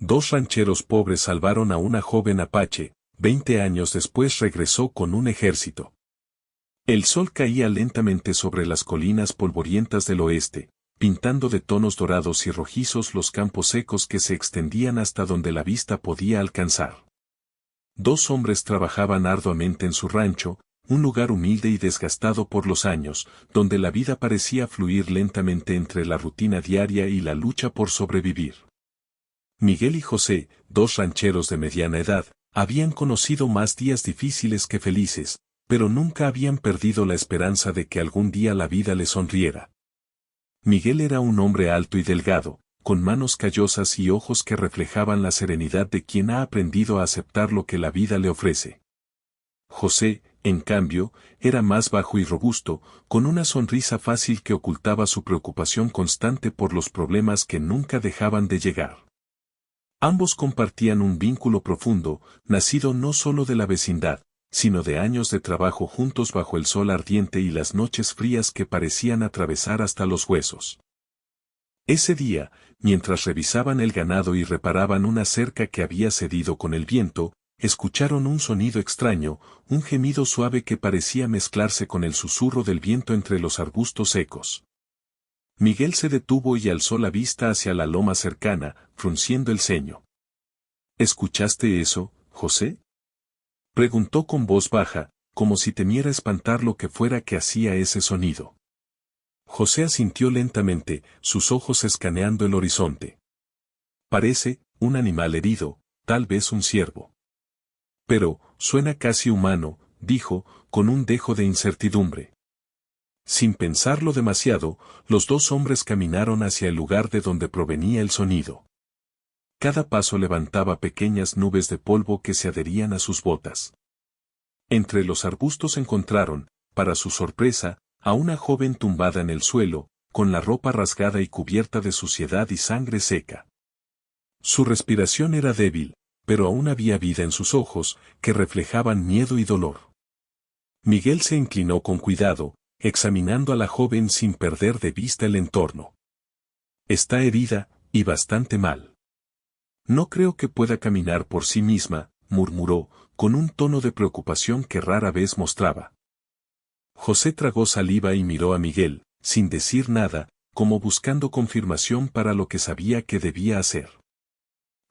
Dos rancheros pobres salvaron a una joven apache. 20 años después regresó con un ejército. El sol caía lentamente sobre las colinas polvorientas del oeste, pintando de tonos dorados y rojizos los campos secos que se extendían hasta donde la vista podía alcanzar. Dos hombres trabajaban arduamente en su rancho, un lugar humilde y desgastado por los años, donde la vida parecía fluir lentamente entre la rutina diaria y la lucha por sobrevivir. Miguel y José, dos rancheros de mediana edad, habían conocido más días difíciles que felices, pero nunca habían perdido la esperanza de que algún día la vida les sonriera. Miguel era un hombre alto y delgado, con manos callosas y ojos que reflejaban la serenidad de quien ha aprendido a aceptar lo que la vida le ofrece. José, en cambio, era más bajo y robusto, con una sonrisa fácil que ocultaba su preocupación constante por los problemas que nunca dejaban de llegar. Ambos compartían un vínculo profundo, nacido no solo de la vecindad, sino de años de trabajo juntos bajo el sol ardiente y las noches frías que parecían atravesar hasta los huesos. Ese día, mientras revisaban el ganado y reparaban una cerca que había cedido con el viento, escucharon un sonido extraño, un gemido suave que parecía mezclarse con el susurro del viento entre los arbustos secos. Miguel se detuvo y alzó la vista hacia la loma cercana, frunciendo el ceño. ¿Escuchaste eso, José? Preguntó con voz baja, como si temiera espantar lo que fuera que hacía ese sonido. José asintió lentamente, sus ojos escaneando el horizonte. Parece, un animal herido, tal vez un ciervo. Pero, suena casi humano, dijo, con un dejo de incertidumbre. Sin pensarlo demasiado, los dos hombres caminaron hacia el lugar de donde provenía el sonido. Cada paso levantaba pequeñas nubes de polvo que se adherían a sus botas. Entre los arbustos encontraron, para su sorpresa, a una joven tumbada en el suelo, con la ropa rasgada y cubierta de suciedad y sangre seca. Su respiración era débil, pero aún había vida en sus ojos, que reflejaban miedo y dolor. Miguel se inclinó con cuidado, examinando a la joven sin perder de vista el entorno. Está herida, y bastante mal. No creo que pueda caminar por sí misma, murmuró, con un tono de preocupación que rara vez mostraba. José tragó saliva y miró a Miguel, sin decir nada, como buscando confirmación para lo que sabía que debía hacer.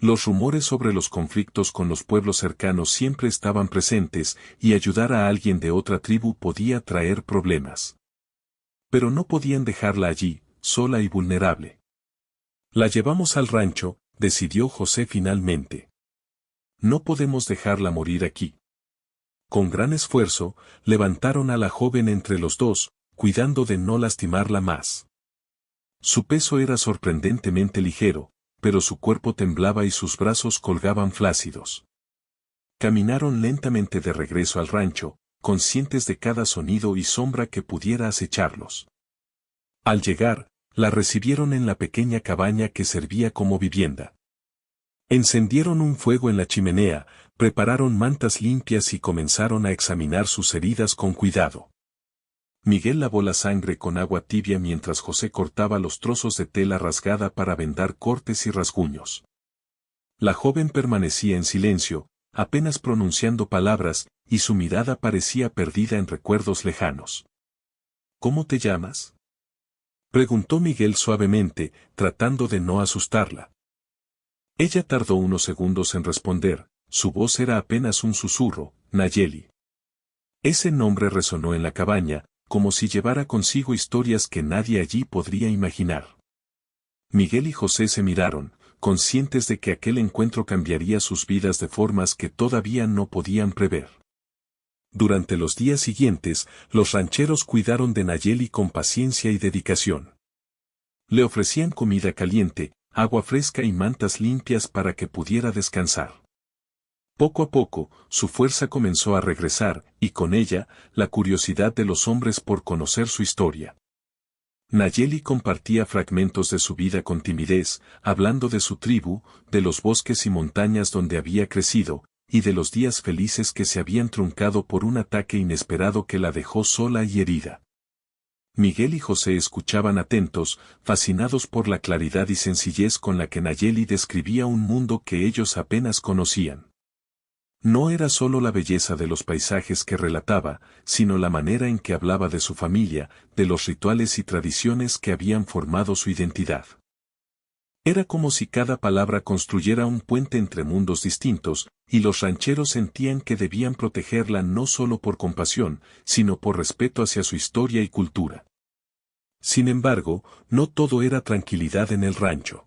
Los rumores sobre los conflictos con los pueblos cercanos siempre estaban presentes, y ayudar a alguien de otra tribu podía traer problemas. Pero no podían dejarla allí, sola y vulnerable. La llevamos al rancho, decidió José finalmente. No podemos dejarla morir aquí. Con gran esfuerzo, levantaron a la joven entre los dos, cuidando de no lastimarla más. Su peso era sorprendentemente ligero, pero su cuerpo temblaba y sus brazos colgaban flácidos. Caminaron lentamente de regreso al rancho, conscientes de cada sonido y sombra que pudiera acecharlos. Al llegar, la recibieron en la pequeña cabaña que servía como vivienda. Encendieron un fuego en la chimenea, prepararon mantas limpias y comenzaron a examinar sus heridas con cuidado. Miguel lavó la sangre con agua tibia mientras José cortaba los trozos de tela rasgada para vendar cortes y rasguños. La joven permanecía en silencio, apenas pronunciando palabras, y su mirada parecía perdida en recuerdos lejanos. ¿Cómo te llamas?, preguntó Miguel suavemente, tratando de no asustarla. Ella tardó unos segundos en responder, su voz era apenas un susurro, Nayeli. Ese nombre resonó en la cabaña, como si llevara consigo historias que nadie allí podría imaginar. Miguel y José se miraron, conscientes de que aquel encuentro cambiaría sus vidas de formas que todavía no podían prever. Durante los días siguientes, los rancheros cuidaron de Nayeli con paciencia y dedicación. Le ofrecían comida caliente, agua fresca y mantas limpias para que pudiera descansar. Poco a poco, su fuerza comenzó a regresar, y con ella, la curiosidad de los hombres por conocer su historia. Nayeli compartía fragmentos de su vida con timidez, hablando de su tribu, de los bosques y montañas donde había crecido, y de los días felices que se habían truncado por un ataque inesperado que la dejó sola y herida. Miguel y José escuchaban atentos, fascinados por la claridad y sencillez con la que Nayeli describía un mundo que ellos apenas conocían. No era solo la belleza de los paisajes que relataba, sino la manera en que hablaba de su familia, de los rituales y tradiciones que habían formado su identidad. Era como si cada palabra construyera un puente entre mundos distintos, y los rancheros sentían que debían protegerla no solo por compasión, sino por respeto hacia su historia y cultura. Sin embargo, no todo era tranquilidad en el rancho.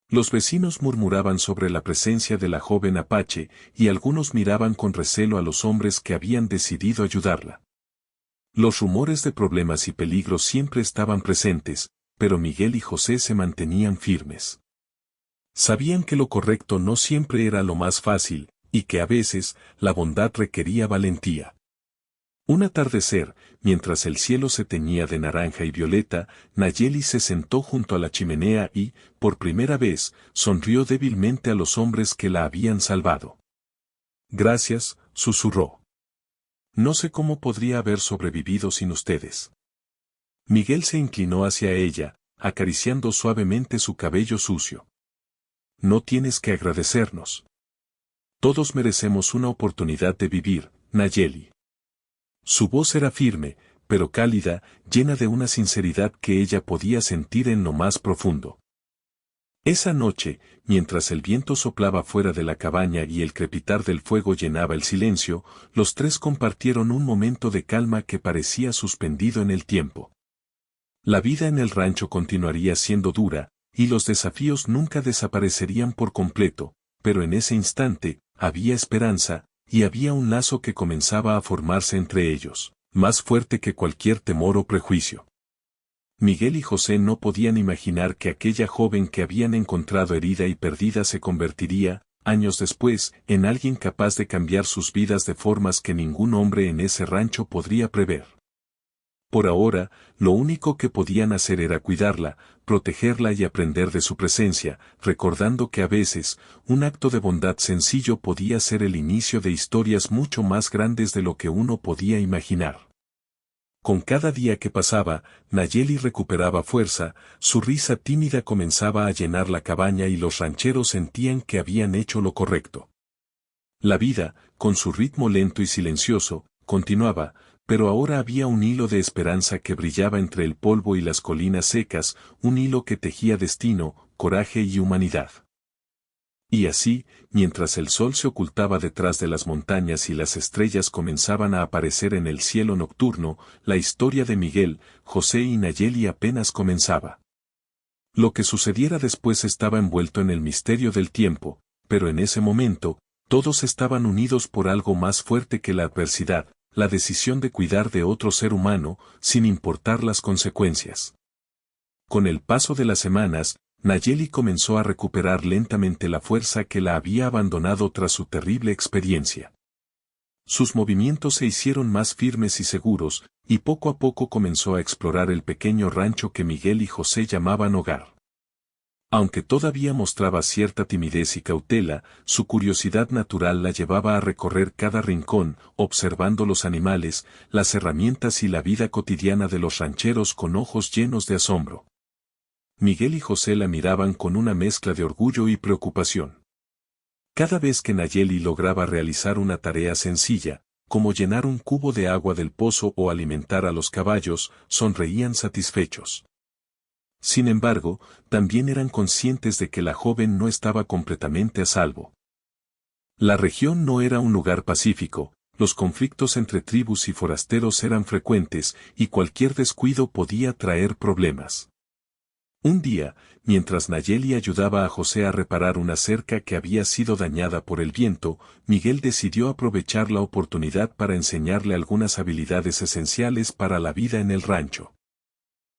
Los vecinos murmuraban sobre la presencia de la joven apache, y algunos miraban con recelo a los hombres que habían decidido ayudarla. Los rumores de problemas y peligros siempre estaban presentes, pero Miguel y José se mantenían firmes. Sabían que lo correcto no siempre era lo más fácil, y que a veces, la bondad requería valentía. Un atardecer, mientras el cielo se teñía de naranja y violeta, Nayeli se sentó junto a la chimenea y, por primera vez, sonrió débilmente a los hombres que la habían salvado. Gracias, susurró. No sé cómo podría haber sobrevivido sin ustedes. Miguel se inclinó hacia ella, acariciando suavemente su cabello sucio. No tienes que agradecernos. Todos merecemos una oportunidad de vivir, Nayeli. Su voz era firme, pero cálida, llena de una sinceridad que ella podía sentir en lo más profundo. Esa noche, mientras el viento soplaba fuera de la cabaña y el crepitar del fuego llenaba el silencio, los tres compartieron un momento de calma que parecía suspendido en el tiempo. La vida en el rancho continuaría siendo dura, y los desafíos nunca desaparecerían por completo, pero en ese instante, había esperanza, y había un lazo que comenzaba a formarse entre ellos, más fuerte que cualquier temor o prejuicio. Miguel y José no podían imaginar que aquella joven que habían encontrado herida y perdida se convertiría, años después, en alguien capaz de cambiar sus vidas de formas que ningún hombre en ese rancho podría prever. Por ahora, lo único que podían hacer era cuidarla, protegerla y aprender de su presencia, recordando que a veces, un acto de bondad sencillo podía ser el inicio de historias mucho más grandes de lo que uno podía imaginar. Con cada día que pasaba, Nayeli recuperaba fuerza, su risa tímida comenzaba a llenar la cabaña y los rancheros sentían que habían hecho lo correcto. La vida, con su ritmo lento y silencioso, continuaba, pero ahora había un hilo de esperanza que brillaba entre el polvo y las colinas secas, un hilo que tejía destino, coraje y humanidad. Y así, mientras el sol se ocultaba detrás de las montañas y las estrellas comenzaban a aparecer en el cielo nocturno, la historia de Miguel, José y Nayeli apenas comenzaba. Lo que sucediera después estaba envuelto en el misterio del tiempo, pero en ese momento, todos estaban unidos por algo más fuerte que la adversidad, la decisión de cuidar de otro ser humano, sin importar las consecuencias. Con el paso de las semanas, Nayeli comenzó a recuperar lentamente la fuerza que la había abandonado tras su terrible experiencia. Sus movimientos se hicieron más firmes y seguros, y poco a poco comenzó a explorar el pequeño rancho que Miguel y José llamaban hogar. Aunque todavía mostraba cierta timidez y cautela, su curiosidad natural la llevaba a recorrer cada rincón, observando los animales, las herramientas y la vida cotidiana de los rancheros con ojos llenos de asombro. Miguel y José la miraban con una mezcla de orgullo y preocupación. Cada vez que Nayeli lograba realizar una tarea sencilla, como llenar un cubo de agua del pozo o alimentar a los caballos, sonreían satisfechos. Sin embargo, también eran conscientes de que la joven no estaba completamente a salvo. La región no era un lugar pacífico, los conflictos entre tribus y forasteros eran frecuentes, y cualquier descuido podía traer problemas. Un día, mientras Nayeli ayudaba a José a reparar una cerca que había sido dañada por el viento, Miguel decidió aprovechar la oportunidad para enseñarle algunas habilidades esenciales para la vida en el rancho.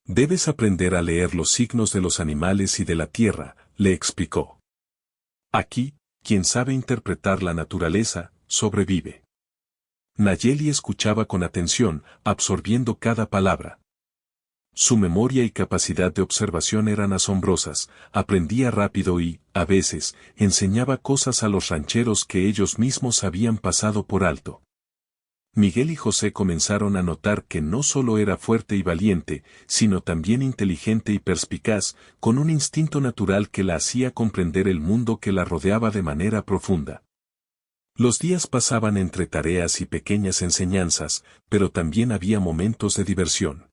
Debes aprender a leer los signos de los animales y de la tierra, le explicó. Aquí, quien sabe interpretar la naturaleza, sobrevive. Nayeli escuchaba con atención, absorbiendo cada palabra. Su memoria y capacidad de observación eran asombrosas, aprendía rápido y, a veces, enseñaba cosas a los rancheros que ellos mismos habían pasado por alto. Miguel y José comenzaron a notar que no solo era fuerte y valiente, sino también inteligente y perspicaz, con un instinto natural que la hacía comprender el mundo que la rodeaba de manera profunda. Los días pasaban entre tareas y pequeñas enseñanzas, pero también había momentos de diversión.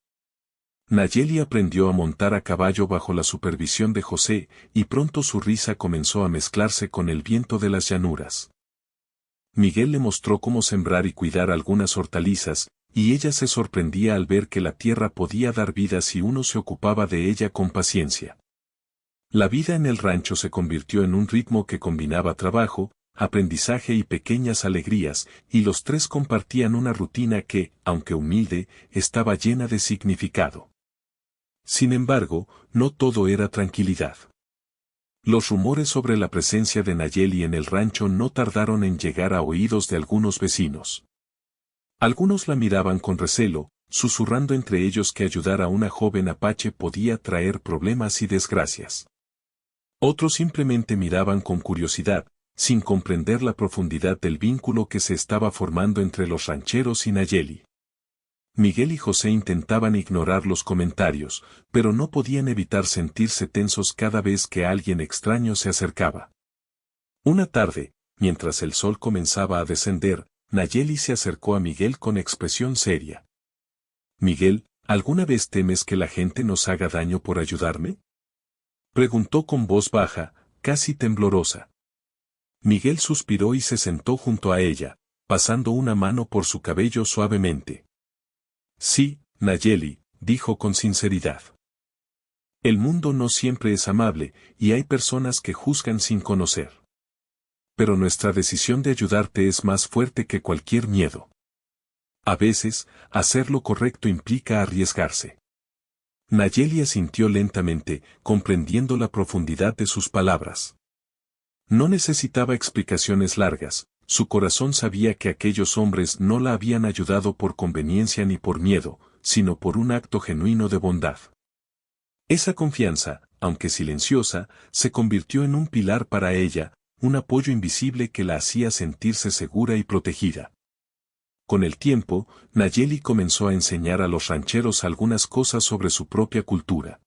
Nayeli aprendió a montar a caballo bajo la supervisión de José, y pronto su risa comenzó a mezclarse con el viento de las llanuras. Miguel le mostró cómo sembrar y cuidar algunas hortalizas, y ella se sorprendía al ver que la tierra podía dar vida si uno se ocupaba de ella con paciencia. La vida en el rancho se convirtió en un ritmo que combinaba trabajo, aprendizaje y pequeñas alegrías, y los tres compartían una rutina que, aunque humilde, estaba llena de significado. Sin embargo, no todo era tranquilidad. Los rumores sobre la presencia de Nayeli en el rancho no tardaron en llegar a oídos de algunos vecinos. Algunos la miraban con recelo, susurrando entre ellos que ayudar a una joven apache podía traer problemas y desgracias. Otros simplemente miraban con curiosidad, sin comprender la profundidad del vínculo que se estaba formando entre los rancheros y Nayeli. Miguel y José intentaban ignorar los comentarios, pero no podían evitar sentirse tensos cada vez que alguien extraño se acercaba. Una tarde, mientras el sol comenzaba a descender, Nayeli se acercó a Miguel con expresión seria. «Miguel, ¿alguna vez temes que la gente nos haga daño por ayudarme?», preguntó con voz baja, casi temblorosa. Miguel suspiró y se sentó junto a ella, pasando una mano por su cabello suavemente. «Sí, Nayeli», dijo con sinceridad. «El mundo no siempre es amable, y hay personas que juzgan sin conocer. Pero nuestra decisión de ayudarte es más fuerte que cualquier miedo. A veces, hacer lo correcto implica arriesgarse». Nayeli asintió lentamente, comprendiendo la profundidad de sus palabras. No necesitaba explicaciones largas. Su corazón sabía que aquellos hombres no la habían ayudado por conveniencia ni por miedo, sino por un acto genuino de bondad. Esa confianza, aunque silenciosa, se convirtió en un pilar para ella, un apoyo invisible que la hacía sentirse segura y protegida. Con el tiempo, Nayeli comenzó a enseñar a los rancheros algunas cosas sobre su propia cultura.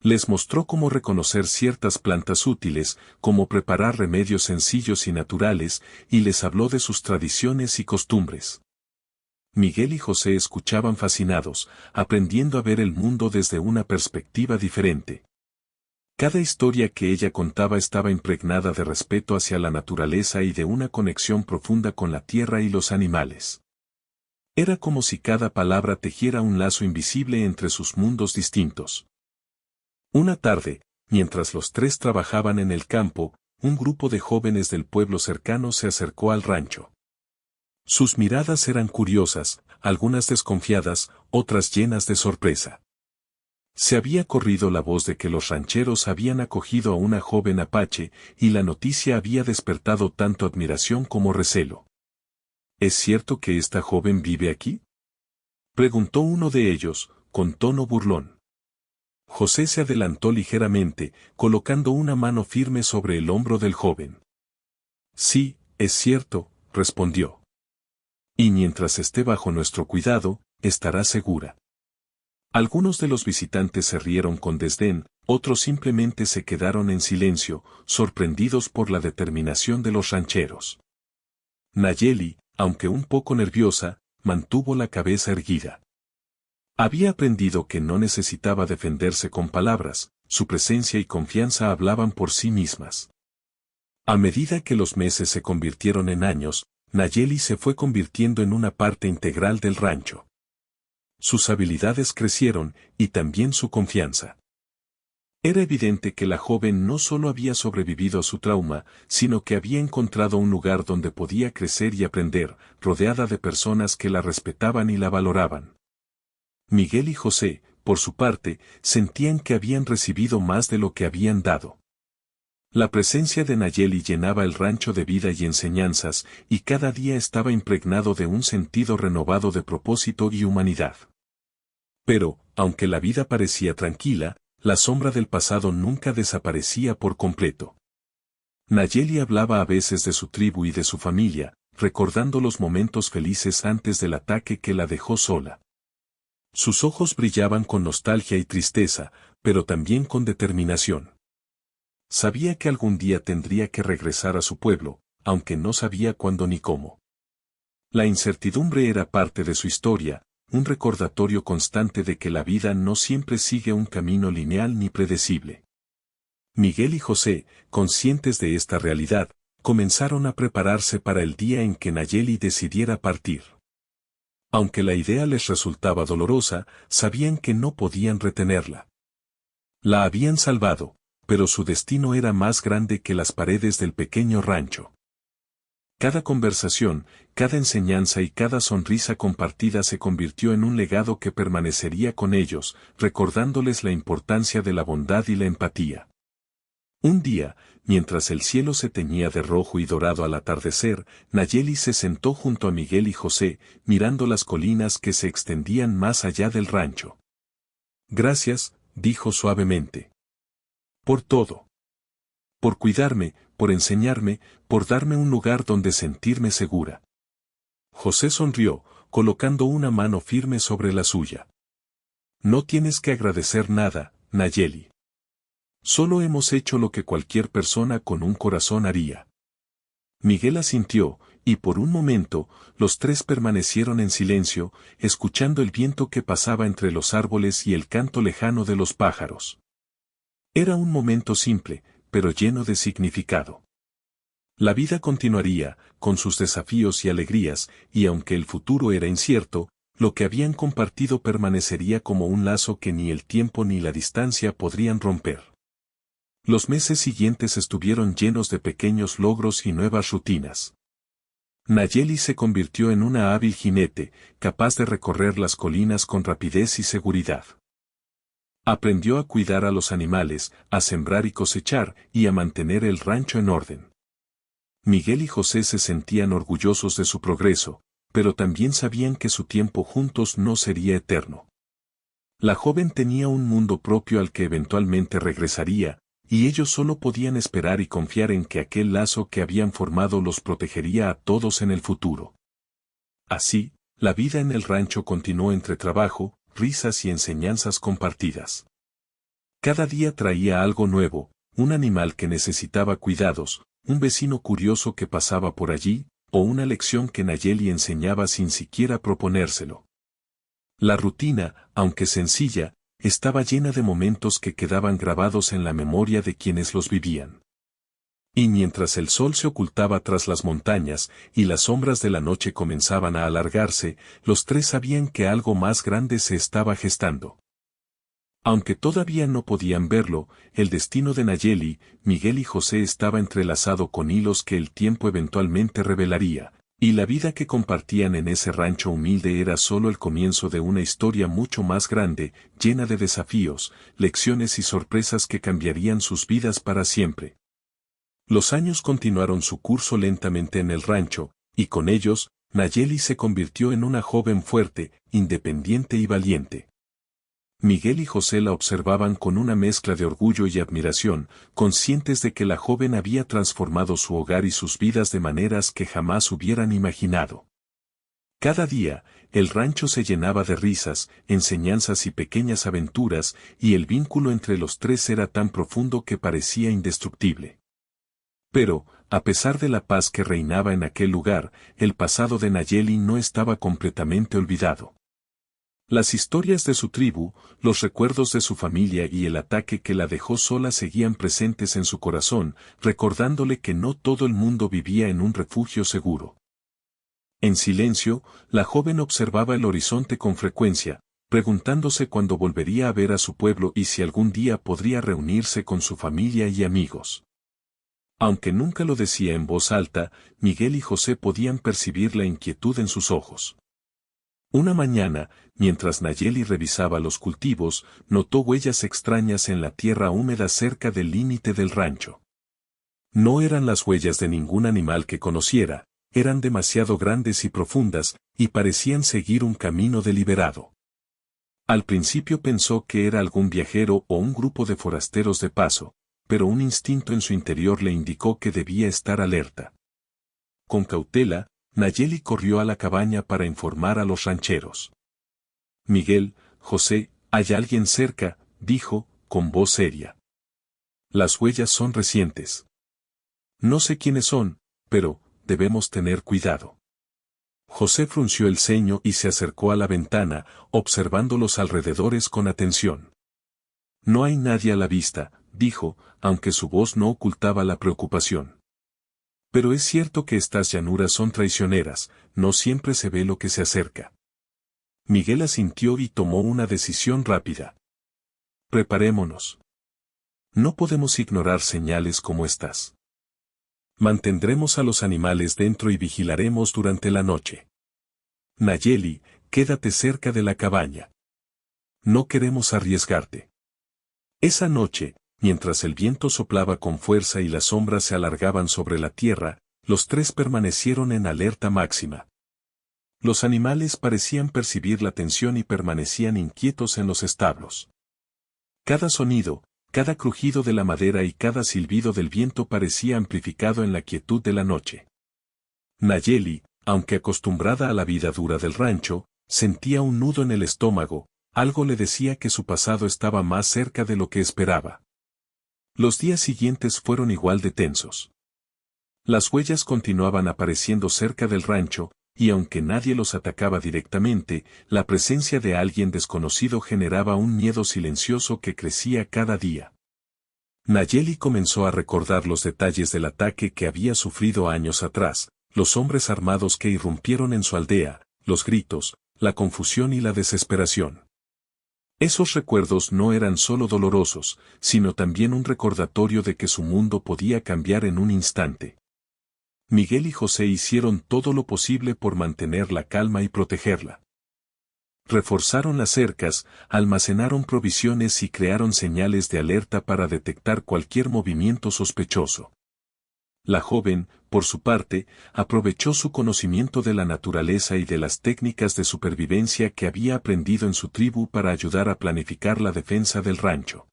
Les mostró cómo reconocer ciertas plantas útiles, cómo preparar remedios sencillos y naturales, y les habló de sus tradiciones y costumbres. Miguel y José escuchaban fascinados, aprendiendo a ver el mundo desde una perspectiva diferente. Cada historia que ella contaba estaba impregnada de respeto hacia la naturaleza y de una conexión profunda con la tierra y los animales. Era como si cada palabra tejiera un lazo invisible entre sus mundos distintos. Una tarde, mientras los tres trabajaban en el campo, un grupo de jóvenes del pueblo cercano se acercó al rancho. Sus miradas eran curiosas, algunas desconfiadas, otras llenas de sorpresa. Se había corrido la voz de que los rancheros habían acogido a una joven apache, y la noticia había despertado tanto admiración como recelo. ¿Es cierto que esta joven vive aquí?, preguntó uno de ellos, con tono burlón. José se adelantó ligeramente, colocando una mano firme sobre el hombro del joven. «Sí, es cierto», respondió. «Y mientras esté bajo nuestro cuidado, estará segura». Algunos de los visitantes se rieron con desdén, otros simplemente se quedaron en silencio, sorprendidos por la determinación de los rancheros. Nayeli, aunque un poco nerviosa, mantuvo la cabeza erguida. Había aprendido que no necesitaba defenderse con palabras, su presencia y confianza hablaban por sí mismas. A medida que los meses se convirtieron en años, Nayeli se fue convirtiendo en una parte integral del rancho. Sus habilidades crecieron, y también su confianza. Era evidente que la joven no solo había sobrevivido a su trauma, sino que había encontrado un lugar donde podía crecer y aprender, rodeada de personas que la respetaban y la valoraban. Miguel y José, por su parte, sentían que habían recibido más de lo que habían dado. La presencia de Nayeli llenaba el rancho de vida y enseñanzas, y cada día estaba impregnado de un sentido renovado de propósito y humanidad. Pero, aunque la vida parecía tranquila, la sombra del pasado nunca desaparecía por completo. Nayeli hablaba a veces de su tribu y de su familia, recordando los momentos felices antes del ataque que la dejó sola. Sus ojos brillaban con nostalgia y tristeza, pero también con determinación. Sabía que algún día tendría que regresar a su pueblo, aunque no sabía cuándo ni cómo. La incertidumbre era parte de su historia, un recordatorio constante de que la vida no siempre sigue un camino lineal ni predecible. Miguel y José, conscientes de esta realidad, comenzaron a prepararse para el día en que Nayeli decidiera partir. Aunque la idea les resultaba dolorosa, sabían que no podían retenerla. La habían salvado, pero su destino era más grande que las paredes del pequeño rancho. Cada conversación, cada enseñanza y cada sonrisa compartida se convirtió en un legado que permanecería con ellos, recordándoles la importancia de la bondad y la empatía. Un día, mientras el cielo se teñía de rojo y dorado al atardecer, Nayeli se sentó junto a Miguel y José, mirando las colinas que se extendían más allá del rancho. Gracias, dijo suavemente. Por todo. Por cuidarme, por enseñarme, por darme un lugar donde sentirme segura. José sonrió, colocando una mano firme sobre la suya. No tienes que agradecer nada, Nayeli. Solo hemos hecho lo que cualquier persona con un corazón haría. Miguel asintió, y por un momento, los tres permanecieron en silencio, escuchando el viento que pasaba entre los árboles y el canto lejano de los pájaros. Era un momento simple, pero lleno de significado. La vida continuaría, con sus desafíos y alegrías, y aunque el futuro era incierto, lo que habían compartido permanecería como un lazo que ni el tiempo ni la distancia podrían romper. Los meses siguientes estuvieron llenos de pequeños logros y nuevas rutinas. Nayeli se convirtió en una hábil jinete, capaz de recorrer las colinas con rapidez y seguridad. Aprendió a cuidar a los animales, a sembrar y cosechar, y a mantener el rancho en orden. Miguel y José se sentían orgullosos de su progreso, pero también sabían que su tiempo juntos no sería eterno. La joven tenía un mundo propio al que eventualmente regresaría, y ellos solo podían esperar y confiar en que aquel lazo que habían formado los protegería a todos en el futuro. Así, la vida en el rancho continuó entre trabajo, risas y enseñanzas compartidas. Cada día traía algo nuevo, un animal que necesitaba cuidados, un vecino curioso que pasaba por allí, o una lección que Nayeli enseñaba sin siquiera proponérselo. La rutina, aunque sencilla, estaba llena de momentos que quedaban grabados en la memoria de quienes los vivían. Y mientras el sol se ocultaba tras las montañas y las sombras de la noche comenzaban a alargarse, los tres sabían que algo más grande se estaba gestando. Aunque todavía no podían verlo, el destino de Nayeli, Miguel y José estaba entrelazado con hilos que el tiempo eventualmente revelaría, y la vida que compartían en ese rancho humilde era solo el comienzo de una historia mucho más grande, llena de desafíos, lecciones y sorpresas que cambiarían sus vidas para siempre. Los años continuaron su curso lentamente en el rancho, y con ellos, Nayeli se convirtió en una joven fuerte, independiente y valiente. Miguel y José la observaban con una mezcla de orgullo y admiración, conscientes de que la joven había transformado su hogar y sus vidas de maneras que jamás hubieran imaginado. Cada día, el rancho se llenaba de risas, enseñanzas y pequeñas aventuras, y el vínculo entre los tres era tan profundo que parecía indestructible. Pero, a pesar de la paz que reinaba en aquel lugar, el pasado de Nayeli no estaba completamente olvidado. Las historias de su tribu, los recuerdos de su familia y el ataque que la dejó sola seguían presentes en su corazón, recordándole que no todo el mundo vivía en un refugio seguro. En silencio, la joven observaba el horizonte con frecuencia, preguntándose cuándo volvería a ver a su pueblo y si algún día podría reunirse con su familia y amigos. Aunque nunca lo decía en voz alta, Miguel y José podían percibir la inquietud en sus ojos. Una mañana, mientras Nayeli revisaba los cultivos, notó huellas extrañas en la tierra húmeda cerca del límite del rancho. No eran las huellas de ningún animal que conociera, eran demasiado grandes y profundas, y parecían seguir un camino deliberado. Al principio pensó que era algún viajero o un grupo de forasteros de paso, pero un instinto en su interior le indicó que debía estar alerta. Con cautela, Nayeli corrió a la cabaña para informar a los rancheros. Miguel, José, hay alguien cerca, dijo, con voz seria. Las huellas son recientes. No sé quiénes son, pero debemos tener cuidado. José frunció el ceño y se acercó a la ventana, observando los alrededores con atención. No hay nadie a la vista, dijo, aunque su voz no ocultaba la preocupación. Pero es cierto que estas llanuras son traicioneras, no siempre se ve lo que se acerca. Miguel asintió y tomó una decisión rápida. Preparémonos. No podemos ignorar señales como estas. Mantendremos a los animales dentro y vigilaremos durante la noche. Nayeli, quédate cerca de la cabaña. No queremos arriesgarte. Esa noche, mientras el viento soplaba con fuerza y las sombras se alargaban sobre la tierra, los tres permanecieron en alerta máxima. Los animales parecían percibir la tensión y permanecían inquietos en los establos. Cada sonido, cada crujido de la madera y cada silbido del viento parecía amplificado en la quietud de la noche. Nayeli, aunque acostumbrada a la vida dura del rancho, sentía un nudo en el estómago, algo le decía que su pasado estaba más cerca de lo que esperaba. Los días siguientes fueron igual de tensos. Las huellas continuaban apareciendo cerca del rancho, y aunque nadie los atacaba directamente, la presencia de alguien desconocido generaba un miedo silencioso que crecía cada día. Nayeli comenzó a recordar los detalles del ataque que había sufrido años atrás, los hombres armados que irrumpieron en su aldea, los gritos, la confusión y la desesperación. Esos recuerdos no eran solo dolorosos, sino también un recordatorio de que su mundo podía cambiar en un instante. Miguel y José hicieron todo lo posible por mantener la calma y protegerla. Reforzaron las cercas, almacenaron provisiones y crearon señales de alerta para detectar cualquier movimiento sospechoso. La joven, por su parte, aprovechó su conocimiento de la naturaleza y de las técnicas de supervivencia que había aprendido en su tribu para ayudar a planificar la defensa del rancho.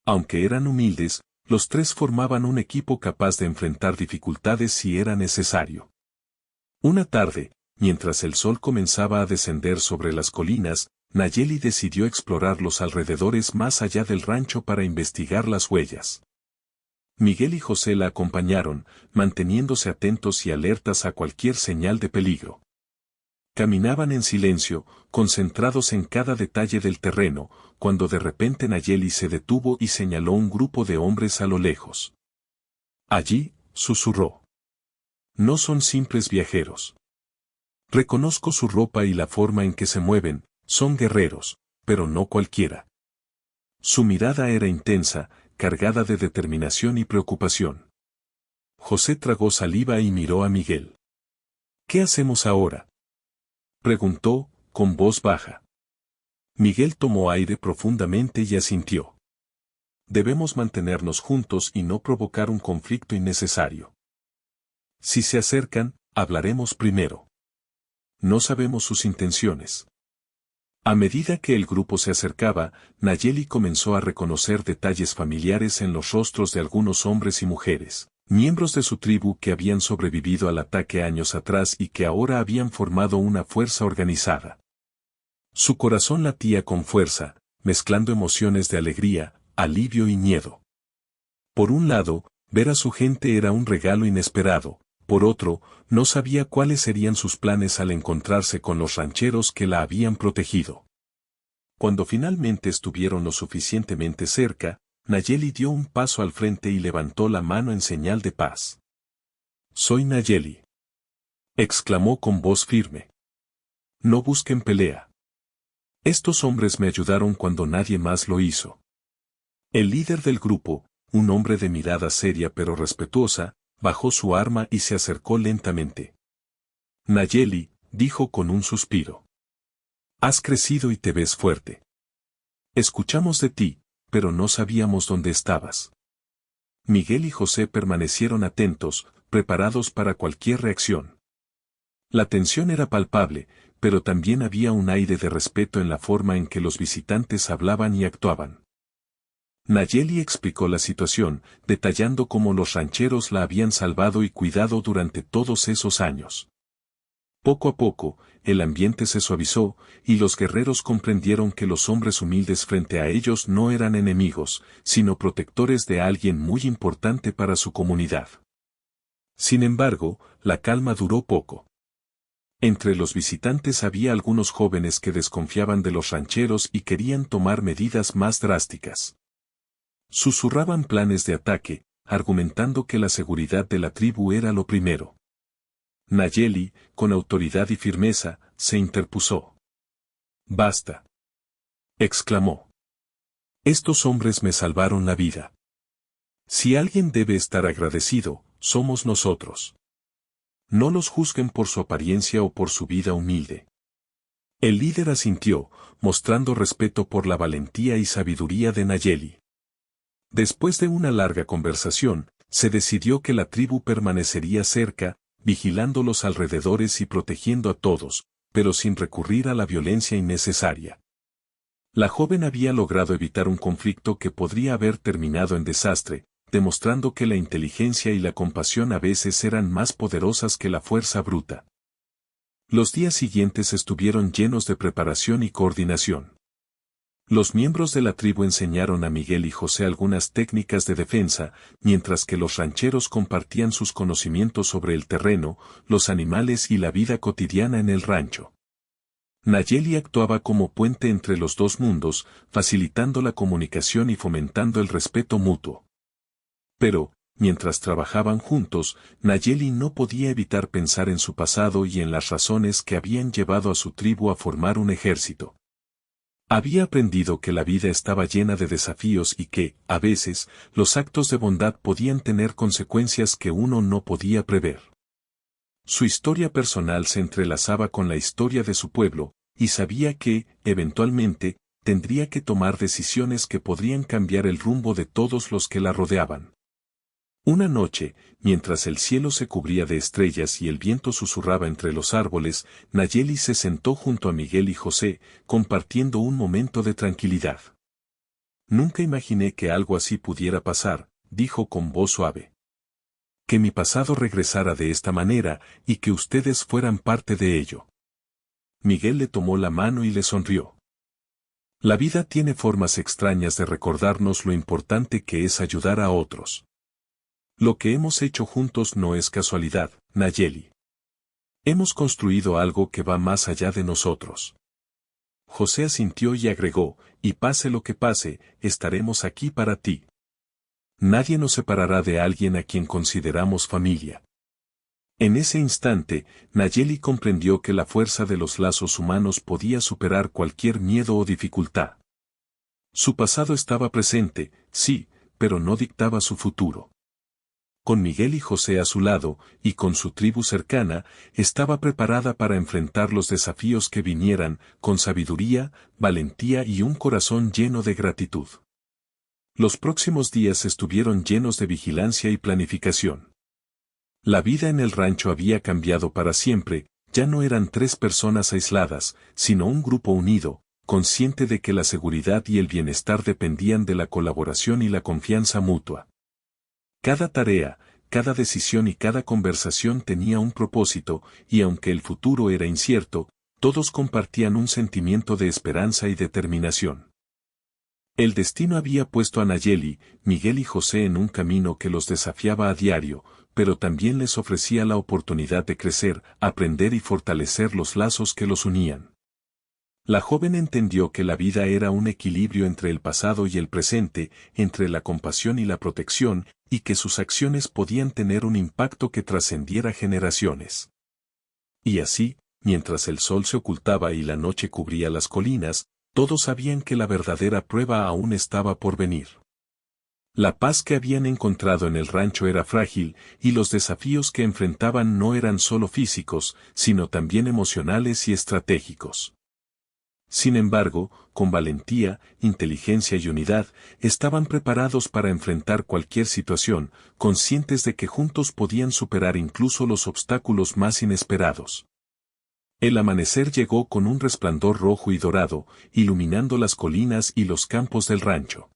Aunque eran humildes, los tres formaban un equipo capaz de enfrentar dificultades si era necesario. Una tarde, mientras el sol comenzaba a descender sobre las colinas, Nayeli decidió explorar los alrededores más allá del rancho para investigar las huellas. Miguel y José la acompañaron, manteniéndose atentos y alertas a cualquier señal de peligro. Caminaban en silencio, concentrados en cada detalle del terreno, cuando de repente Nayeli se detuvo y señaló un grupo de hombres a lo lejos. Allí, susurró. No son simples viajeros. Reconozco su ropa y la forma en que se mueven, son guerreros, pero no cualquiera. Su mirada era intensa, cargada de determinación y preocupación. José tragó saliva y miró a Miguel. ¿Qué hacemos ahora?, preguntó, con voz baja. Miguel tomó aire profundamente y asintió. Debemos mantenernos juntos y no provocar un conflicto innecesario. Si se acercan, hablaremos primero. No sabemos sus intenciones. A medida que el grupo se acercaba, Nayeli comenzó a reconocer detalles familiares en los rostros de algunos hombres y mujeres, miembros de su tribu que habían sobrevivido al ataque años atrás y que ahora habían formado una fuerza organizada. Su corazón latía con fuerza, mezclando emociones de alegría, alivio y miedo. Por un lado, ver a su gente era un regalo inesperado, por otro, no sabía cuáles serían sus planes al encontrarse con los rancheros que la habían protegido. Cuando finalmente estuvieron lo suficientemente cerca, Nayeli dio un paso al frente y levantó la mano en señal de paz. «Soy Nayeli», exclamó con voz firme. «No busquen pelea. Estos hombres me ayudaron cuando nadie más lo hizo». El líder del grupo, un hombre de mirada seria pero respetuosa, bajó su arma y se acercó lentamente. «Nayeli», dijo con un suspiro. «Has crecido y te ves fuerte. Escuchamos de ti, pero no sabíamos dónde estabas». Miguel y José permanecieron atentos, preparados para cualquier reacción. La tensión era palpable, pero también había un aire de respeto en la forma en que los visitantes hablaban y actuaban. Nayeli explicó la situación, detallando cómo los rancheros la habían salvado y cuidado durante todos esos años. Poco a poco, el ambiente se suavizó, y los guerreros comprendieron que los hombres humildes frente a ellos no eran enemigos, sino protectores de alguien muy importante para su comunidad. Sin embargo, la calma duró poco. Entre los visitantes había algunos jóvenes que desconfiaban de los rancheros y querían tomar medidas más drásticas. Susurraban planes de ataque, argumentando que la seguridad de la tribu era lo primero. Nayeli, con autoridad y firmeza, se interpuso. «Basta», exclamó. «Estos hombres me salvaron la vida. Si alguien debe estar agradecido, somos nosotros. No los juzguen por su apariencia o por su vida humilde». El líder asintió, mostrando respeto por la valentía y sabiduría de Nayeli. Después de una larga conversación, se decidió que la tribu permanecería cerca, vigilando los alrededores y protegiendo a todos, pero sin recurrir a la violencia innecesaria. La joven había logrado evitar un conflicto que podría haber terminado en desastre, demostrando que la inteligencia y la compasión a veces eran más poderosas que la fuerza bruta. Los días siguientes estuvieron llenos de preparación y coordinación. Los miembros de la tribu enseñaron a Miguel y José algunas técnicas de defensa, mientras que los rancheros compartían sus conocimientos sobre el terreno, los animales y la vida cotidiana en el rancho. Nayeli actuaba como puente entre los dos mundos, facilitando la comunicación y fomentando el respeto mutuo. Pero, mientras trabajaban juntos, Nayeli no podía evitar pensar en su pasado y en las razones que habían llevado a su tribu a formar un ejército. Había aprendido que la vida estaba llena de desafíos y que, a veces, los actos de bondad podían tener consecuencias que uno no podía prever. Su historia personal se entrelazaba con la historia de su pueblo, y sabía que, eventualmente, tendría que tomar decisiones que podrían cambiar el rumbo de todos los que la rodeaban. Una noche, mientras el cielo se cubría de estrellas y el viento susurraba entre los árboles, Nayeli se sentó junto a Miguel y José, compartiendo un momento de tranquilidad. «Nunca imaginé que algo así pudiera pasar», dijo con voz suave. «Que mi pasado regresara de esta manera, y que ustedes fueran parte de ello». Miguel le tomó la mano y le sonrió. «La vida tiene formas extrañas de recordarnos lo importante que es ayudar a otros. Lo que hemos hecho juntos no es casualidad, Nayeli. Hemos construido algo que va más allá de nosotros». José asintió y agregó, «Y pase lo que pase, estaremos aquí para ti. Nadie nos separará de alguien a quien consideramos familia». En ese instante, Nayeli comprendió que la fuerza de los lazos humanos podía superar cualquier miedo o dificultad. Su pasado estaba presente, sí, pero no dictaba su futuro. Con Miguel y José a su lado, y con su tribu cercana, estaba preparada para enfrentar los desafíos que vinieran, con sabiduría, valentía y un corazón lleno de gratitud. Los próximos días estuvieron llenos de vigilancia y planificación. La vida en el rancho había cambiado para siempre, ya no eran 3 personas aisladas, sino un grupo unido, consciente de que la seguridad y el bienestar dependían de la colaboración y la confianza mutua. Cada tarea, cada decisión y cada conversación tenía un propósito, y aunque el futuro era incierto, todos compartían un sentimiento de esperanza y determinación. El destino había puesto a Nayeli, Miguel y José en un camino que los desafiaba a diario, pero también les ofrecía la oportunidad de crecer, aprender y fortalecer los lazos que los unían. La joven entendió que la vida era un equilibrio entre el pasado y el presente, entre la compasión y la protección, y que sus acciones podían tener un impacto que trascendiera generaciones. Y así, mientras el sol se ocultaba y la noche cubría las colinas, todos sabían que la verdadera prueba aún estaba por venir. La paz que habían encontrado en el rancho era frágil, y los desafíos que enfrentaban no eran solo físicos, sino también emocionales y estratégicos. Sin embargo, con valentía, inteligencia y unidad, estaban preparados para enfrentar cualquier situación, conscientes de que juntos podían superar incluso los obstáculos más inesperados. El amanecer llegó con un resplandor rojo y dorado, iluminando las colinas y los campos del rancho.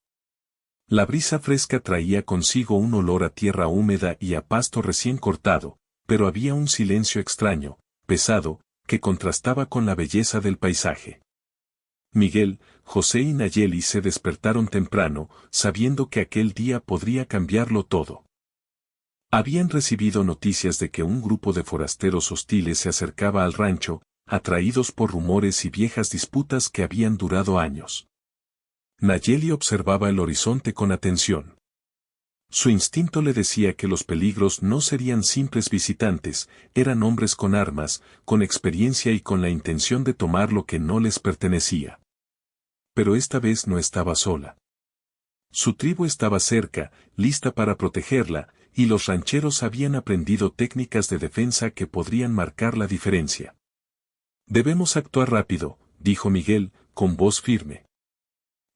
La brisa fresca traía consigo un olor a tierra húmeda y a pasto recién cortado, pero había un silencio extraño, pesado, que contrastaba con la belleza del paisaje. Miguel, José y Nayeli se despertaron temprano, sabiendo que aquel día podría cambiarlo todo. Habían recibido noticias de que un grupo de forasteros hostiles se acercaba al rancho, atraídos por rumores y viejas disputas que habían durado años. Nayeli observaba el horizonte con atención. Su instinto le decía que los peligros no serían simples visitantes, eran hombres con armas, con experiencia y con la intención de tomar lo que no les pertenecía. Pero esta vez no estaba sola. Su tribu estaba cerca, lista para protegerla, y los rancheros habían aprendido técnicas de defensa que podrían marcar la diferencia. Debemos actuar rápido, dijo Miguel, con voz firme.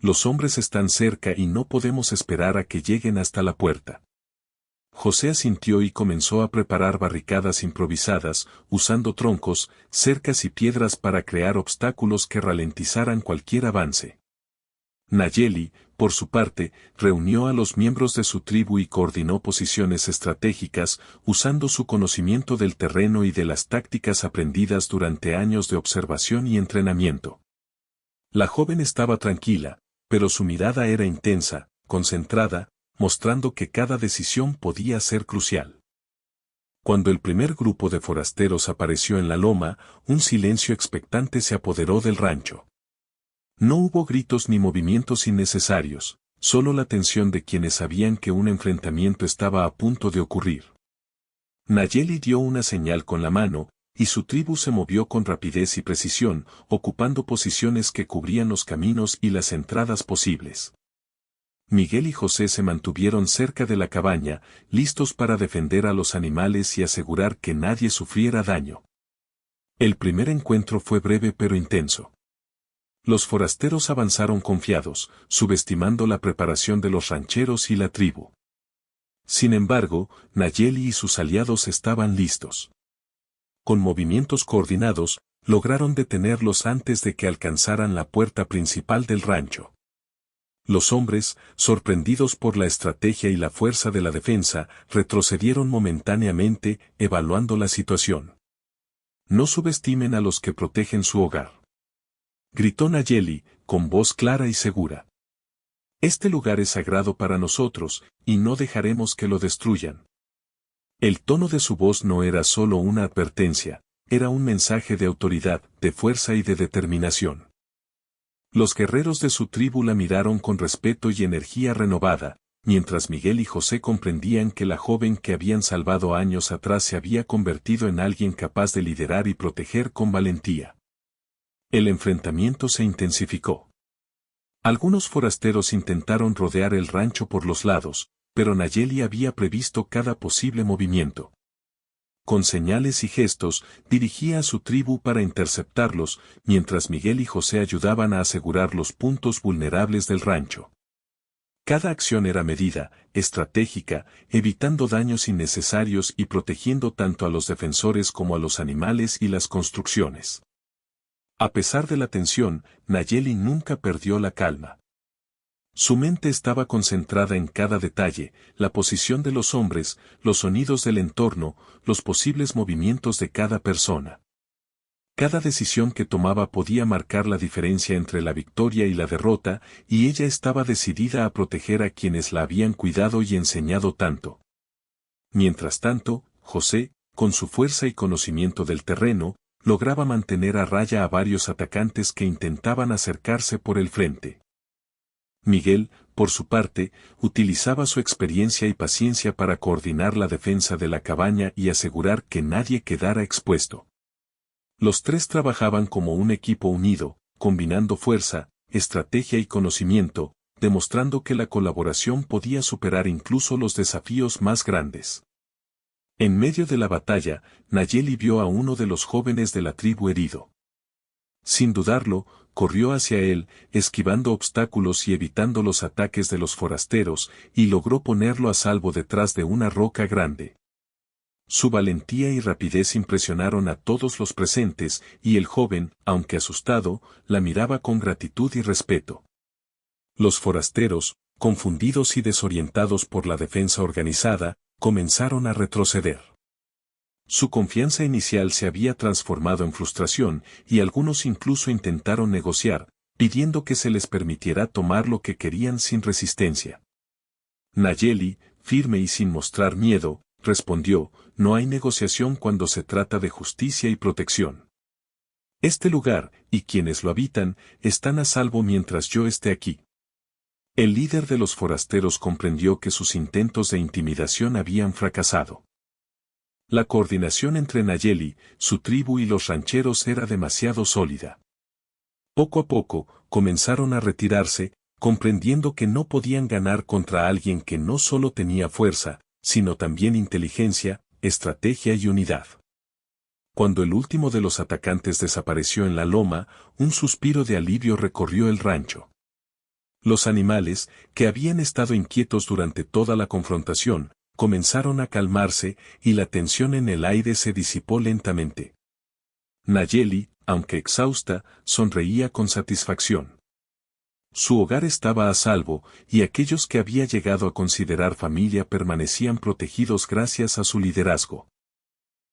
Los hombres están cerca y no podemos esperar a que lleguen hasta la puerta. José asintió y comenzó a preparar barricadas improvisadas, usando troncos, cercas y piedras para crear obstáculos que ralentizaran cualquier avance. Nayeli, por su parte, reunió a los miembros de su tribu y coordinó posiciones estratégicas, usando su conocimiento del terreno y de las tácticas aprendidas durante años de observación y entrenamiento. La joven estaba tranquila, pero su mirada era intensa, concentrada, mostrando que cada decisión podía ser crucial. Cuando el primer grupo de forasteros apareció en la loma, un silencio expectante se apoderó del rancho. No hubo gritos ni movimientos innecesarios, solo la tensión de quienes sabían que un enfrentamiento estaba a punto de ocurrir. Nayeli dio una señal con la mano, y su tribu se movió con rapidez y precisión, ocupando posiciones que cubrían los caminos y las entradas posibles. Miguel y José se mantuvieron cerca de la cabaña, listos para defender a los animales y asegurar que nadie sufriera daño. El primer encuentro fue breve pero intenso. Los forasteros avanzaron confiados, subestimando la preparación de los rancheros y la tribu. Sin embargo, Nayeli y sus aliados estaban listos. Con movimientos coordinados, lograron detenerlos antes de que alcanzaran la puerta principal del rancho. Los hombres, sorprendidos por la estrategia y la fuerza de la defensa, retrocedieron momentáneamente, evaluando la situación. No subestimen a los que protegen su hogar, gritó Nayeli, con voz clara y segura. Este lugar es sagrado para nosotros, y no dejaremos que lo destruyan. El tono de su voz no era solo una advertencia, era un mensaje de autoridad, de fuerza y de determinación. Los guerreros de su tribu la miraron con respeto y energía renovada, mientras Miguel y José comprendían que la joven que habían salvado años atrás se había convertido en alguien capaz de liderar y proteger con valentía. El enfrentamiento se intensificó. Algunos forasteros intentaron rodear el rancho por los lados, pero Nayeli había previsto cada posible movimiento. Con señales y gestos, dirigía a su tribu para interceptarlos, mientras Miguel y José ayudaban a asegurar los puntos vulnerables del rancho. Cada acción era medida, estratégica, evitando daños innecesarios y protegiendo tanto a los defensores como a los animales y las construcciones. A pesar de la tensión, Nayeli nunca perdió la calma. Su mente estaba concentrada en cada detalle, la posición de los hombres, los sonidos del entorno, los posibles movimientos de cada persona. Cada decisión que tomaba podía marcar la diferencia entre la victoria y la derrota, y ella estaba decidida a proteger a quienes la habían cuidado y enseñado tanto. Mientras tanto, José, con su fuerza y conocimiento del terreno, lograba mantener a raya a varios atacantes que intentaban acercarse por el frente. Miguel, por su parte, utilizaba su experiencia y paciencia para coordinar la defensa de la cabaña y asegurar que nadie quedara expuesto. Los tres trabajaban como un equipo unido, combinando fuerza, estrategia y conocimiento, demostrando que la colaboración podía superar incluso los desafíos más grandes. En medio de la batalla, Nayeli vio a uno de los jóvenes de la tribu herido. Sin dudarlo, corrió hacia él, esquivando obstáculos y evitando los ataques de los forasteros, y logró ponerlo a salvo detrás de una roca grande. Su valentía y rapidez impresionaron a todos los presentes, y el joven, aunque asustado, la miraba con gratitud y respeto. Los forasteros, confundidos y desorientados por la defensa organizada, comenzaron a retroceder. Su confianza inicial se había transformado en frustración y algunos incluso intentaron negociar, pidiendo que se les permitiera tomar lo que querían sin resistencia. Nayeli, firme y sin mostrar miedo, respondió, no hay negociación cuando se trata de justicia y protección. Este lugar, y quienes lo habitan, están a salvo mientras yo esté aquí. El líder de los forasteros comprendió que sus intentos de intimidación habían fracasado. La coordinación entre Nayeli, su tribu y los rancheros era demasiado sólida. Poco a poco, comenzaron a retirarse, comprendiendo que no podían ganar contra alguien que no solo tenía fuerza, sino también inteligencia, estrategia y unidad. Cuando el último de los atacantes desapareció en la loma, un suspiro de alivio recorrió el rancho. Los animales, que habían estado inquietos durante toda la confrontación, comenzaron a calmarse y la tensión en el aire se disipó lentamente. Nayeli, aunque exhausta, sonreía con satisfacción. Su hogar estaba a salvo, y aquellos que había llegado a considerar familia permanecían protegidos gracias a su liderazgo.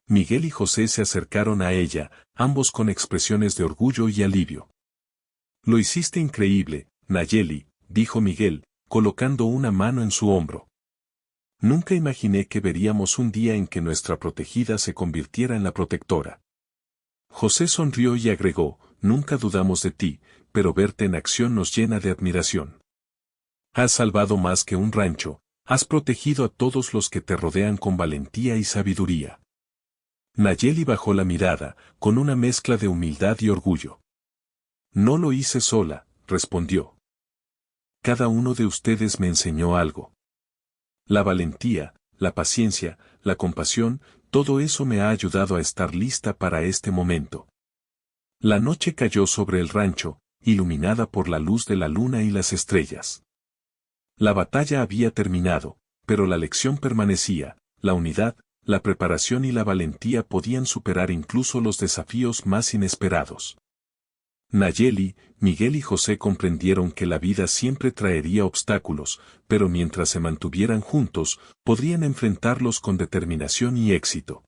Miguel y José se acercaron a ella, ambos con expresiones de orgullo y alivio. Lo hiciste increíble, Nayeli, dijo Miguel, colocando una mano en su hombro. Nunca imaginé que veríamos un día en que nuestra protegida se convirtiera en la protectora. José sonrió y agregó, nunca dudamos de ti, pero verte en acción nos llena de admiración. Has salvado más que un rancho, has protegido a todos los que te rodean con valentía y sabiduría. Nayeli bajó la mirada, con una mezcla de humildad y orgullo. No lo hice sola, respondió. Cada uno de ustedes me enseñó algo. La valentía, la paciencia, la compasión, todo eso me ha ayudado a estar lista para este momento. La noche cayó sobre el rancho, iluminada por la luz de la luna y las estrellas. La batalla había terminado, pero la lección permanecía, la unidad, la preparación y la valentía podían superar incluso los desafíos más inesperados. Nayeli, Miguel y José comprendieron que la vida siempre traería obstáculos, pero mientras se mantuvieran juntos, podrían enfrentarlos con determinación y éxito.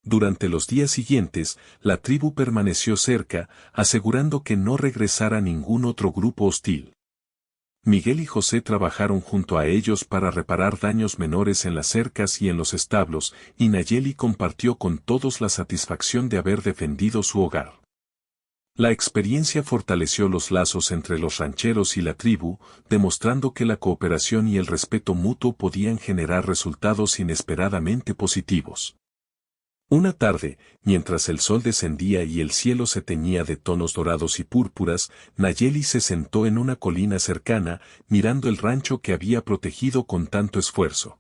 Durante los días siguientes, la tribu permaneció cerca, asegurando que no regresara ningún otro grupo hostil. Miguel y José trabajaron junto a ellos para reparar daños menores en las cercas y en los establos, y Nayeli compartió con todos la satisfacción de haber defendido su hogar. La experiencia fortaleció los lazos entre los rancheros y la tribu, demostrando que la cooperación y el respeto mutuo podían generar resultados inesperadamente positivos. Una tarde, mientras el sol descendía y el cielo se teñía de tonos dorados y púrpuras, Nayeli se sentó en una colina cercana, mirando el rancho que había protegido con tanto esfuerzo.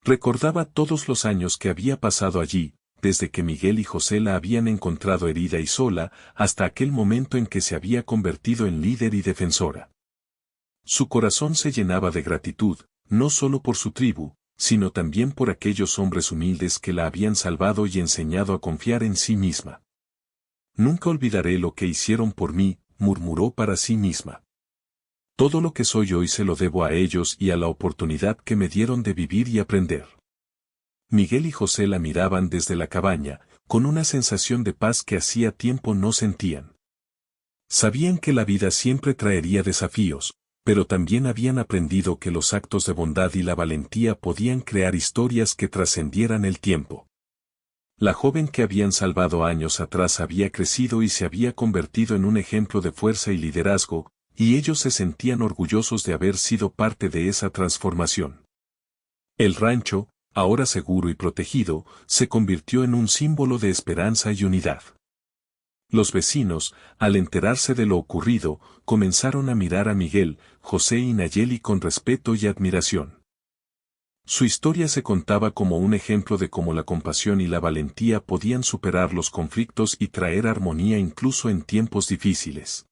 Recordaba todos los años que había pasado allí, desde que Miguel y José la habían encontrado herida y sola, hasta aquel momento en que se había convertido en líder y defensora. Su corazón se llenaba de gratitud, no solo por su tribu, sino también por aquellos hombres humildes que la habían salvado y enseñado a confiar en sí misma. Nunca olvidaré lo que hicieron por mí, murmuró para sí misma. Todo lo que soy hoy se lo debo a ellos y a la oportunidad que me dieron de vivir y aprender. Miguel y José la miraban desde la cabaña, con una sensación de paz que hacía tiempo no sentían. Sabían que la vida siempre traería desafíos, pero también habían aprendido que los actos de bondad y la valentía podían crear historias que trascendieran el tiempo. La joven que habían salvado años atrás había crecido y se había convertido en un ejemplo de fuerza y liderazgo, y ellos se sentían orgullosos de haber sido parte de esa transformación. El rancho, ahora seguro y protegido, se convirtió en un símbolo de esperanza y unidad. Los vecinos, al enterarse de lo ocurrido, comenzaron a mirar a Miguel, José y Nayeli con respeto y admiración. Su historia se contaba como un ejemplo de cómo la compasión y la valentía podían superar los conflictos y traer armonía incluso en tiempos difíciles.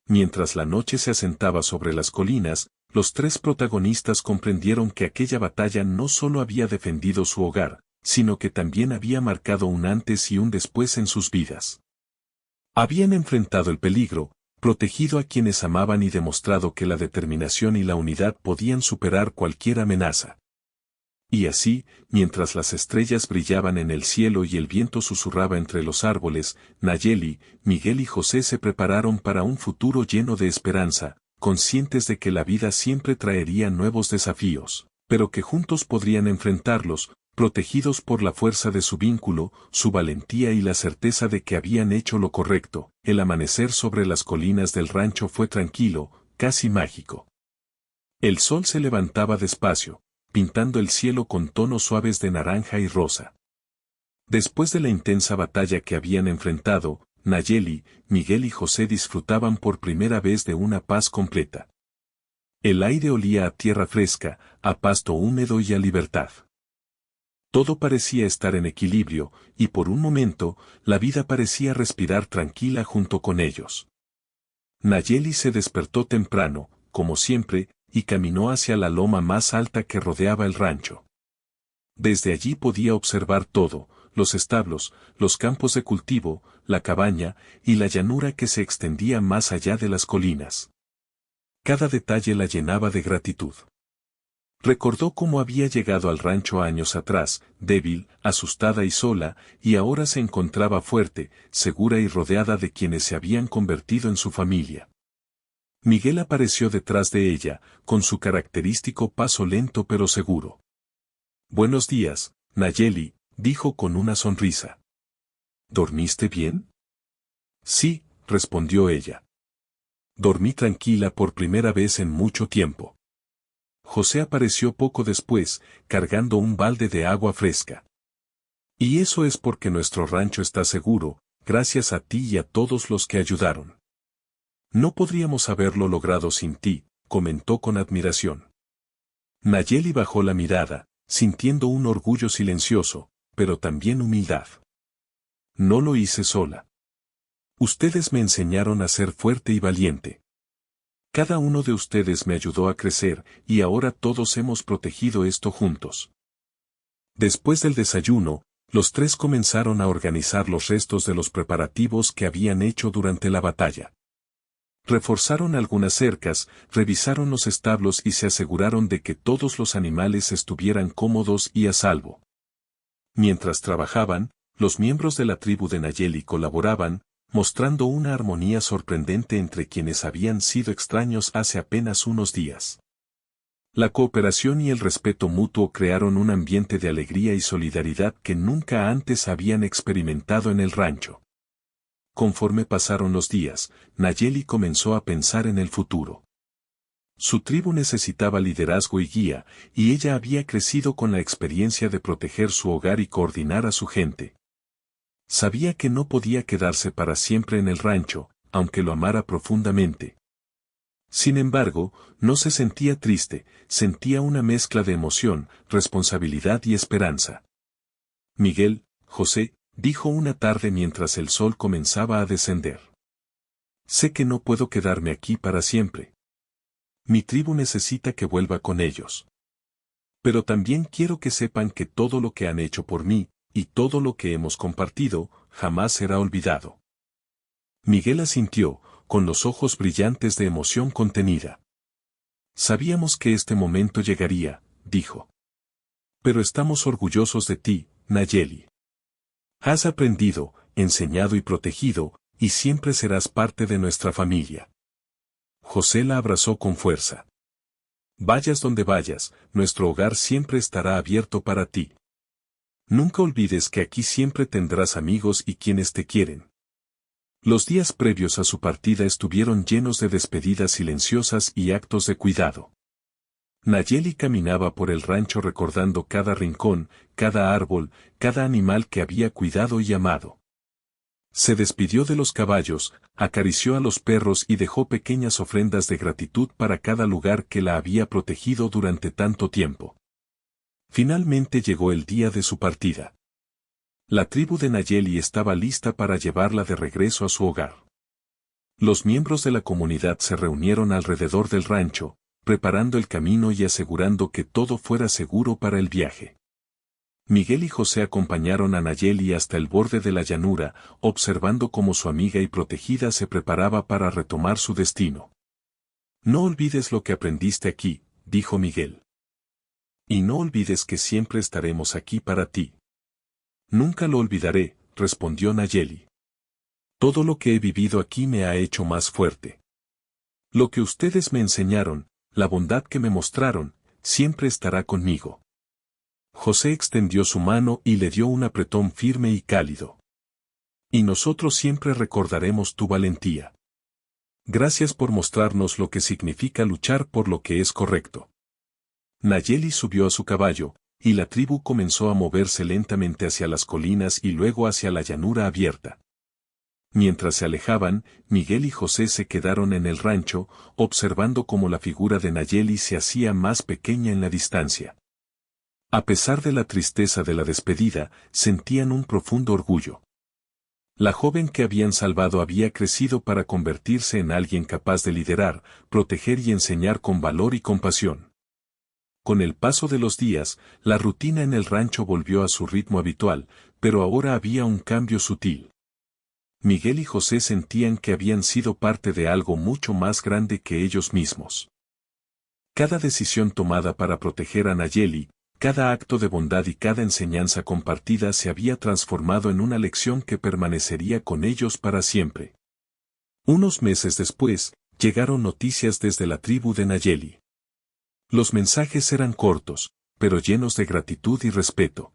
Mientras la noche se asentaba sobre las colinas, los tres protagonistas comprendieron que aquella batalla no solo había defendido su hogar, sino que también había marcado un antes y un después en sus vidas. Habían enfrentado el peligro, protegido a quienes amaban y demostrado que la determinación y la unidad podían superar cualquier amenaza. Y así, mientras las estrellas brillaban en el cielo y el viento susurraba entre los árboles, Nayeli, Miguel y José se prepararon para un futuro lleno de esperanza, conscientes de que la vida siempre traería nuevos desafíos, pero que juntos podrían enfrentarlos, protegidos por la fuerza de su vínculo, su valentía y la certeza de que habían hecho lo correcto. El amanecer sobre las colinas del rancho fue tranquilo, casi mágico. El sol se levantaba despacio, pintando el cielo con tonos suaves de naranja y rosa. Después de la intensa batalla que habían enfrentado, Nayeli, Miguel y José disfrutaban por primera vez de una paz completa. El aire olía a tierra fresca, a pasto húmedo y a libertad. Todo parecía estar en equilibrio, y por un momento, la vida parecía respirar tranquila junto con ellos. Nayeli se despertó temprano, como siempre, y caminó hacia la loma más alta que rodeaba el rancho. Desde allí podía observar todo, los establos, los campos de cultivo, la cabaña, y la llanura que se extendía más allá de las colinas. Cada detalle la llenaba de gratitud. Recordó cómo había llegado al rancho años atrás, débil, asustada y sola, y ahora se encontraba fuerte, segura y rodeada de quienes se habían convertido en su familia. Miguel apareció detrás de ella, con su característico paso lento pero seguro. «Buenos días, Nayeli», dijo con una sonrisa. «¿Dormiste bien?» «Sí», respondió ella. «Dormí tranquila por primera vez en mucho tiempo». José apareció poco después, cargando un balde de agua fresca. «Y eso es porque nuestro rancho está seguro, gracias a ti y a todos los que ayudaron. No podríamos haberlo logrado sin ti», comentó con admiración. Nayeli bajó la mirada, sintiendo un orgullo silencioso, pero también humildad. «No lo hice sola. Ustedes me enseñaron a ser fuerte y valiente. Cada uno de ustedes me ayudó a crecer, y ahora todos hemos protegido esto juntos». Después del desayuno, los tres comenzaron a organizar los restos de los preparativos que habían hecho durante la batalla. Reforzaron algunas cercas, revisaron los establos y se aseguraron de que todos los animales estuvieran cómodos y a salvo. Mientras trabajaban, los miembros de la tribu de Nayeli colaboraban, mostrando una armonía sorprendente entre quienes habían sido extraños hace apenas unos días. La cooperación y el respeto mutuo crearon un ambiente de alegría y solidaridad que nunca antes habían experimentado en el rancho. Conforme pasaron los días, Nayeli comenzó a pensar en el futuro. Su tribu necesitaba liderazgo y guía, y ella había crecido con la experiencia de proteger su hogar y coordinar a su gente. Sabía que no podía quedarse para siempre en el rancho, aunque lo amara profundamente. Sin embargo, no se sentía triste, sentía una mezcla de emoción, responsabilidad y esperanza. «Miguel, José», dijo una tarde mientras el sol comenzaba a descender. «Sé que no puedo quedarme aquí para siempre. Mi tribu necesita que vuelva con ellos. Pero también quiero que sepan que todo lo que han hecho por mí, y todo lo que hemos compartido, jamás será olvidado». Miguel asintió, con los ojos brillantes de emoción contenida. «Sabíamos que este momento llegaría», dijo. «Pero estamos orgullosos de ti, Nayeli. Has aprendido, enseñado y protegido, y siempre serás parte de nuestra familia». José la abrazó con fuerza. «Vayas donde vayas, nuestro hogar siempre estará abierto para ti. Nunca olvides que aquí siempre tendrás amigos y quienes te quieren». Los días previos a su partida estuvieron llenos de despedidas silenciosas y actos de cuidado. Nayeli caminaba por el rancho recordando cada rincón, cada árbol, cada animal que había cuidado y amado. Se despidió de los caballos, acarició a los perros y dejó pequeñas ofrendas de gratitud para cada lugar que la había protegido durante tanto tiempo. Finalmente llegó el día de su partida. La tribu de Nayeli estaba lista para llevarla de regreso a su hogar. Los miembros de la comunidad se reunieron alrededor del rancho, preparando el camino y asegurando que todo fuera seguro para el viaje. Miguel y José acompañaron a Nayeli hasta el borde de la llanura, observando cómo su amiga y protegida se preparaba para retomar su destino. «No olvides lo que aprendiste aquí», dijo Miguel. Y no olvides que siempre estaremos aquí para ti. Nunca lo olvidaré, respondió Nayeli. Todo lo que he vivido aquí me ha hecho más fuerte. Lo que ustedes me enseñaron, la bondad que me mostraron, siempre estará conmigo. José extendió su mano y le dio un apretón firme y cálido. Y nosotros siempre recordaremos tu valentía. Gracias por mostrarnos lo que significa luchar por lo que es correcto. Nayeli subió a su caballo, y la tribu comenzó a moverse lentamente hacia las colinas y luego hacia la llanura abierta. Mientras se alejaban, Miguel y José se quedaron en el rancho, observando cómo la figura de Nayeli se hacía más pequeña en la distancia. A pesar de la tristeza de la despedida, sentían un profundo orgullo. La joven que habían salvado había crecido para convertirse en alguien capaz de liderar, proteger y enseñar con valor y compasión. Con el paso de los días, la rutina en el rancho volvió a su ritmo habitual, pero ahora había un cambio sutil. Miguel y José sentían que habían sido parte de algo mucho más grande que ellos mismos. Cada decisión tomada para proteger a Nayeli, cada acto de bondad y cada enseñanza compartida se había transformado en una lección que permanecería con ellos para siempre. Unos meses después, llegaron noticias desde la tribu de Nayeli. Los mensajes eran cortos, pero llenos de gratitud y respeto.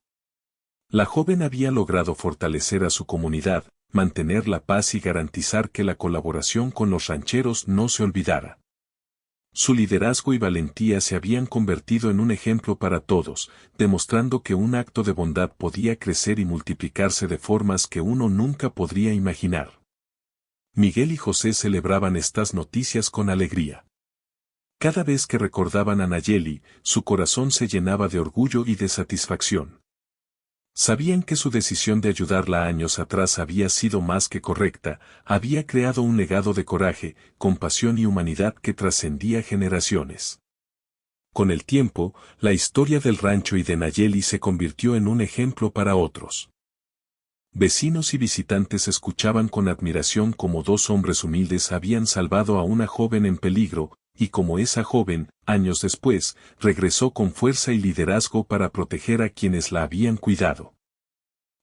La joven había logrado fortalecer a su comunidad, mantener la paz y garantizar que la colaboración con los rancheros no se olvidara. Su liderazgo y valentía se habían convertido en un ejemplo para todos, demostrando que un acto de bondad podía crecer y multiplicarse de formas que uno nunca podría imaginar. Miguel y José celebraban estas noticias con alegría. Cada vez que recordaban a Nayeli, su corazón se llenaba de orgullo y de satisfacción. Sabían que su decisión de ayudarla años atrás había sido más que correcta, había creado un legado de coraje, compasión y humanidad que trascendía generaciones. Con el tiempo, la historia del rancho y de Nayeli se convirtió en un ejemplo para otros. Vecinos y visitantes escuchaban con admiración cómo dos hombres humildes habían salvado a una joven en peligro, y como esa joven, años después, regresó con fuerza y liderazgo para proteger a quienes la habían cuidado.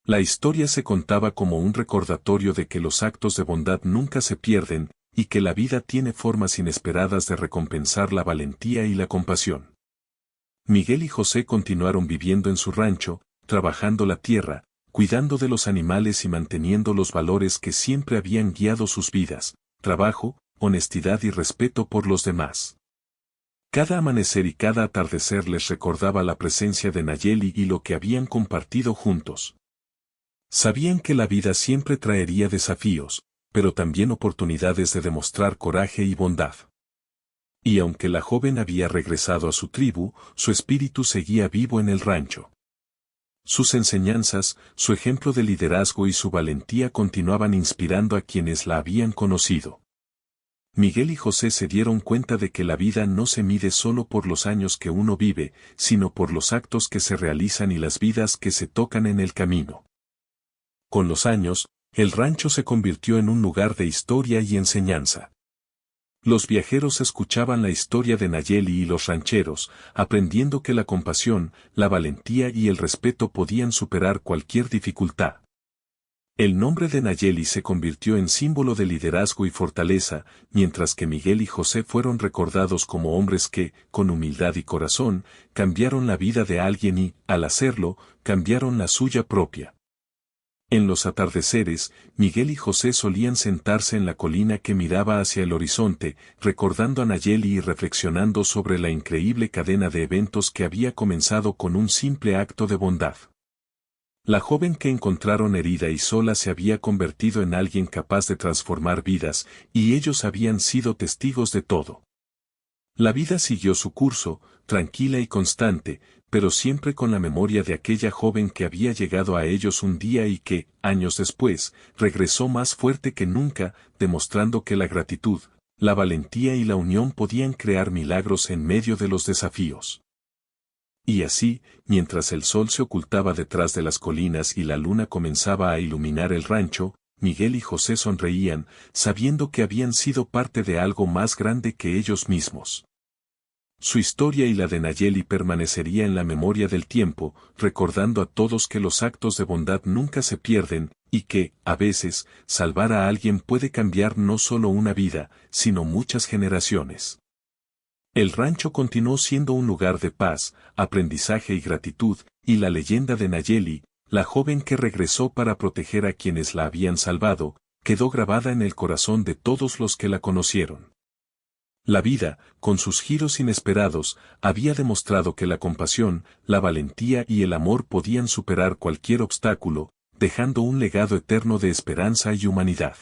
La historia se contaba como un recordatorio de que los actos de bondad nunca se pierden, y que la vida tiene formas inesperadas de recompensar la valentía y la compasión. Miguel y José continuaron viviendo en su rancho, trabajando la tierra, cuidando de los animales y manteniendo los valores que siempre habían guiado sus vidas: trabajo, honestidad y respeto por los demás. Cada amanecer y cada atardecer les recordaba la presencia de Nayeli y lo que habían compartido juntos. Sabían que la vida siempre traería desafíos, pero también oportunidades de demostrar coraje y bondad. Y aunque la joven había regresado a su tribu, su espíritu seguía vivo en el rancho. Sus enseñanzas, su ejemplo de liderazgo y su valentía continuaban inspirando a quienes la habían conocido. Miguel y José se dieron cuenta de que la vida no se mide solo por los años que uno vive, sino por los actos que se realizan y las vidas que se tocan en el camino. Con los años, el rancho se convirtió en un lugar de historia y enseñanza. Los viajeros escuchaban la historia de Nayeli y los rancheros, aprendiendo que la compasión, la valentía y el respeto podían superar cualquier dificultad. El nombre de Nayeli se convirtió en símbolo de liderazgo y fortaleza, mientras que Miguel y José fueron recordados como hombres que, con humildad y corazón, cambiaron la vida de alguien y, al hacerlo, cambiaron la suya propia. En los atardeceres, Miguel y José solían sentarse en la colina que miraba hacia el horizonte, recordando a Nayeli y reflexionando sobre la increíble cadena de eventos que había comenzado con un simple acto de bondad. La joven que encontraron herida y sola se había convertido en alguien capaz de transformar vidas, y ellos habían sido testigos de todo. La vida siguió su curso, tranquila y constante, pero siempre con la memoria de aquella joven que había llegado a ellos un día y que, años después, regresó más fuerte que nunca, demostrando que la gratitud, la valentía y la unión podían crear milagros en medio de los desafíos. Y así, mientras el sol se ocultaba detrás de las colinas y la luna comenzaba a iluminar el rancho, Miguel y José sonreían, sabiendo que habían sido parte de algo más grande que ellos mismos. Su historia y la de Nayeli permanecería en la memoria del tiempo, recordando a todos que los actos de bondad nunca se pierden, y que, a veces, salvar a alguien puede cambiar no solo una vida, sino muchas generaciones. El rancho continuó siendo un lugar de paz, aprendizaje y gratitud, y la leyenda de Nayeli, la joven que regresó para proteger a quienes la habían salvado, quedó grabada en el corazón de todos los que la conocieron. La vida, con sus giros inesperados, había demostrado que la compasión, la valentía y el amor podían superar cualquier obstáculo, dejando un legado eterno de esperanza y humanidad.